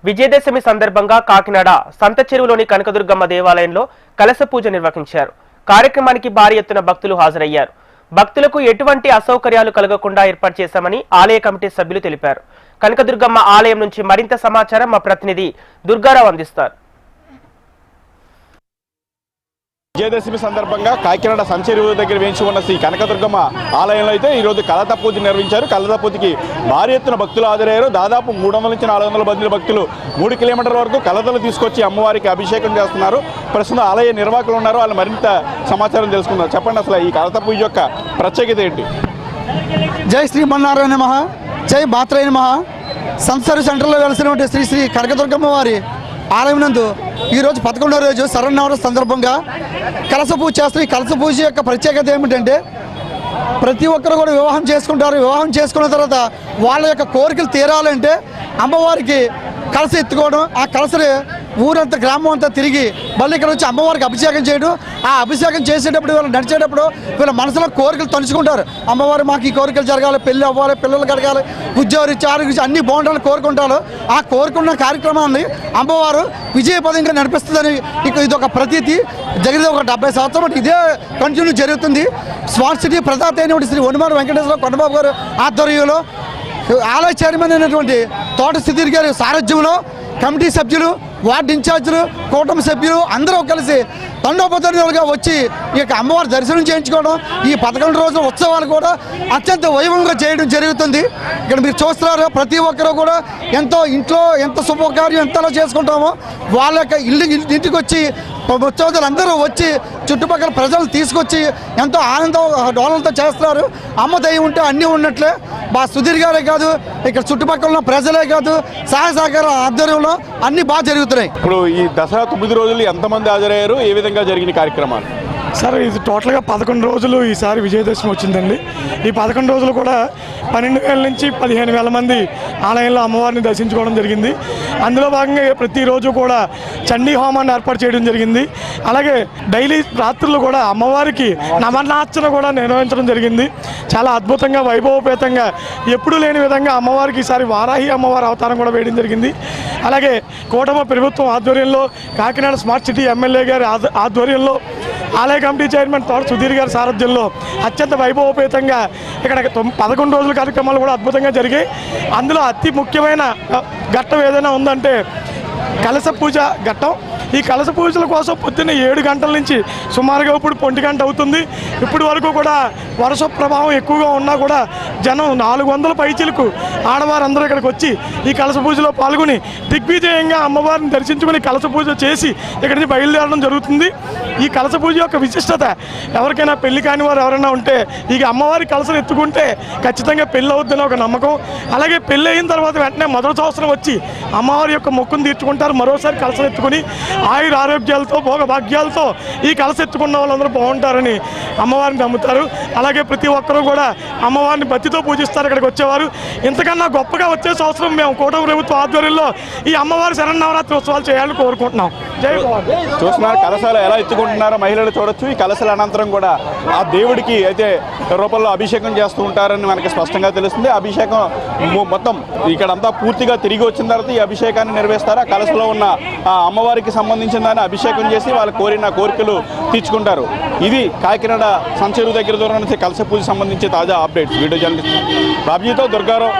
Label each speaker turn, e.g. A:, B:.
A: విజయదశమి సందర్భంగా కాకినాడ సంత చెరువులోని కనకదుర్గమ్మ దేవాలయంలో కలశ పూజ నిర్వహించారు. కార్యక్రమానికి భారీ ఎత్తున భక్తులు హాజరయ్యారు. భక్తులకు ఎటువంటి అసౌకర్యాలు కలగకుండా ఏర్పాటు చేశామని ఆలయ కమిటీ సభ్యులు తెలిపారు. కనకదుర్గమ్మ ఆలయం నుంచి మరింత సమాచారం మా ప్రతినిధి దుర్గారావు అందిస్తారు.
B: విజయదశమి సందర్భంగా కాకినాడ సంచెరువు దగ్గర వేయించి ఉన్న శ్రీ కనకదుర్గమ్మ ఆలయంలో అయితే ఈరోజు కలత పూజ నిర్వహించారు. కలత పూజకి భారీ ఎత్తున భక్తులు హాజరయ్యారు. దాదాపు 300 నుంచి 400 మంది భక్తులు 3 కిలోమీటర్ల వరకు కలతలు తీసుకొచ్చి అమ్మవారికి అభిషేకం చేస్తున్నారు. ప్రస్తుతం ఆలయ నిర్వాహకులు ఉన్నారు, వాళ్ళు మరింత సమాచారం తెలుసుకున్నారు. చెప్పండి, అసలు ఈ కలత పూజ యొక్క ప్రత్యేకత ఏంటి?
C: జై శ్రీమన్నారాయణ నమః, జై మాత్రాయ నమః. సంసారి సెంటర్లో వెలిసినటువంటి శ్రీ శ్రీ కనకదుర్గమ్మ వారి ఆలయం నందు ఈరోజు 11వ రోజు శరన్నవరాత్రి సందర్భంగా కలశ పూజ చేస్తారు. ఈ కలశ పూజ యొక్క ప్రత్యేకత ఏమిటంటే ప్రతి ఒక్కరు కూడా వివాహం చేసుకుంటారు. వివాహం చేసుకున్న తర్వాత వాళ్ళ యొక్క కోరికలు తీరాలంటే అమ్మవారికి కలశ ఎత్తుకోవడం, ఆ కలశని ఊరంతా గ్రామం అంతా తిరిగి మళ్ళీ ఇక్కడ వచ్చి అమ్మవారికి అభిషేకం చేయడం. ఆ అభిషేకం చేసేటప్పుడు వీళ్ళు నడిచేటప్పుడు వీళ్ళ మనసులో కోరికలు తలుచుకుంటారు. అమ్మవారు మాకు ఈ కోరికలు జరగాలి, పెళ్ళి అవ్వాలి, పిల్లలు కడగాలి, ఉద్యోగ ఆరోగ్యం అన్ని బాగుండాలని కోరుకుంటారు. ఆ కోరుకున్న కార్యక్రమాన్ని అమ్మవారు విజయపదంగా నడిపిస్తుందని ఇది ఒక ప్రతీతి. దగ్గర ఒక 70 సంవత్సరం ఇదే కంటిన్యూ జరుగుతుంది. స్మార్ట్ సిటీ ప్రదాత అయినటువంటి శ్రీ వనిమాన వెంకటేశ్వర కొండబాబు గారు ఆధ్వర్యంలో ఆలయ చైర్మన్ అయినటువంటి తోట సుధీర్ గారి సారథ్యంలో కమిటీ సభ్యులు, వార్డు ఇన్ఛార్జీలు, కూటమి సభ్యులు అందరూ కలిసి తండోపతండాలుగా వచ్చి ఈ యొక్క అమ్మవారి దర్శనం చేయించుకోవడం, ఈ 11 రోజుల ఉత్సవాలు కూడా అత్యంత వైభవంగా చేయడం జరుగుతుంది. ఇక్కడ మీరు చూస్తున్నారు, ప్రతి ఒక్కరూ కూడా ఇంట్లో ఎంత శుభకార్యం ఎంతలో చేసుకుంటామో వాళ్ళ యొక్క ఇంటికి వచ్చి ఉత్సవాలు అందరూ వచ్చి చుట్టుపక్కల ప్రజలు తీసుకొచ్చి ఎంతో ఆనందం డోలంతో చేస్తున్నారు. అమ్మ దయ ఉంటే అన్నీ ఉన్నట్లే. మా సుధీర్ గారే కాదు, ఇక్కడ చుట్టుపక్కల ఉన్న ప్రజలే కాదు, సహాయ సహకార ఆధ్వర్యంలో అన్ని బాగా జరుగుతున్నాయి.
B: ఇప్పుడు ఈ దసరా 9 రోజులు ఎంతమంది హాజరయ్యారు, ఏ విధంగా జరిగిన కార్యక్రమాలు?
D: సార్, ఇది టోటల్గా 11 రోజులు ఈసారి విజయదశమి వచ్చిందండి. ఈ 11 రోజులు కూడా 12,000 నుంచి 15,000 మంది ఆలయంలో అమ్మవారిని దర్శించుకోవడం జరిగింది. అందులో భాగంగా ప్రతిరోజు కూడా చండీ హోమాన్ని ఏర్పాటు చేయడం జరిగింది. అలాగే డైలీ రాత్రులు కూడా అమ్మవారికి నవనార్చన కూడా నిర్వహించడం జరిగింది. చాలా అద్భుతంగా వైభవపేతంగా ఎప్పుడూ లేని విధంగా అమ్మవారికి ఈసారి వారాహి అమ్మవారి అవతారం కూడా వేయడం జరిగింది. అలాగే కూటమి ప్రభుత్వం ఆధ్వర్యంలో కాకినాడ స్మార్ట్ సిటీ ఎమ్మెల్యే గారి ఆధ్వర్యంలో ఆలయ కమిటీ చైర్మన్ తోట సుధీర్ గారి సారథ్యంలో అత్యంత వైభవపేతంగా ఇక్కడ 11 రోజుల కార్యక్రమాలు కూడా అద్భుతంగా జరిగాయి. అందులో అతి ముఖ్యమైన ఘట్టం ఏదైనా ఉందంటే కలశ పూజ ఘట్టం. ఈ కలశ పూజల కోసం పొద్దున్న 7 గంటల నుంచి సుమారుగా ఇప్పుడు 1 గంట అవుతుంది. ఇప్పటి వరకు కూడా వర్ష ప్రభావం ఎక్కువగా ఉన్నా కూడా జనం 400 పైచీలకు ఆడవారందరూ ఇక్కడికి వచ్చి ఈ కలశ పూజలో పాల్గొని దిగ్విజయంగా అమ్మవారిని దర్శించుకుని కలశ పూజ చేసి ఇక్కడి నుంచి బయలుదేరడం జరుగుతుంది. ఈ కలశ పూజ యొక్క విశిష్టత, ఎవరికైనా పెళ్లి కాని వారు ఎవరైనా ఉంటే ఈ అమ్మవారి కలశను ఎత్తుకుంటే ఖచ్చితంగా పెళ్ళి అవుతుందని ఒక నమ్మకం. అలాగే పెళ్ళి అయిన తర్వాత వెంటనే మొదటి సంవత్సరం వచ్చి అమ్మవారి యొక్క మొక్కును తీర్చుకుంటారు. మరోసారి కలశను ఎత్తుకుని ఆయుర ఆరోగ్యాలతో భోగభాగ్యాలతో ఈ కలశ ఎత్తుకున్న వాళ్ళందరూ బాగుంటారని అమ్మవారిని నమ్ముతారు. అలాగే ప్రతి ఒక్కరూ కూడా అమ్మవారిని భక్తితో పూజిస్తారు ఇక్కడికి వచ్చేవారు. ఇంతకన్నా గొప్పగా వచ్చే సంవత్సరం మేము కూటమి ప్రభుత్వ ఆధ్వర్యంలో ఈ అమ్మవారి శరన్నవరాత్రి ఉత్సవాలు చేయాలని కోరుకుంటున్నాం. జై భవాని.
B: చూస్తున్నారు, కలశాలు ఎలా ఎత్తుకుంటున్నారో మహిళలు చూడొచ్చు. ఈ కలశాల అనంతరం కూడా ఆ దేవుడికి అయితే రూపంలో అభిషేకం చేస్తూ ఉంటారని మనకి స్పష్టంగా తెలుస్తుంది. అభిషేకం మొత్తం ఇక్కడంతా పూర్తిగా తిరిగి వచ్చిన తర్వాత ఈ అభిషేకాన్ని నిర్వహిస్తారు. ఆ కలశలో ఉన్న ఆ అమ్మవారికి సంబంధించిన దాన్ని అభిషేకం చేసి వాళ్ళు కోరిన కోరికలు తీర్చుకుంటారు. ఇది కాకినాడ సంచెరువు దగ్గర దూరం నుంచి కలశ పూజ సంబంధించి తాజా అప్డేట్స్. వీడియో జర్నలిస్ట్ బాబ్జీతో దుర్గారావు.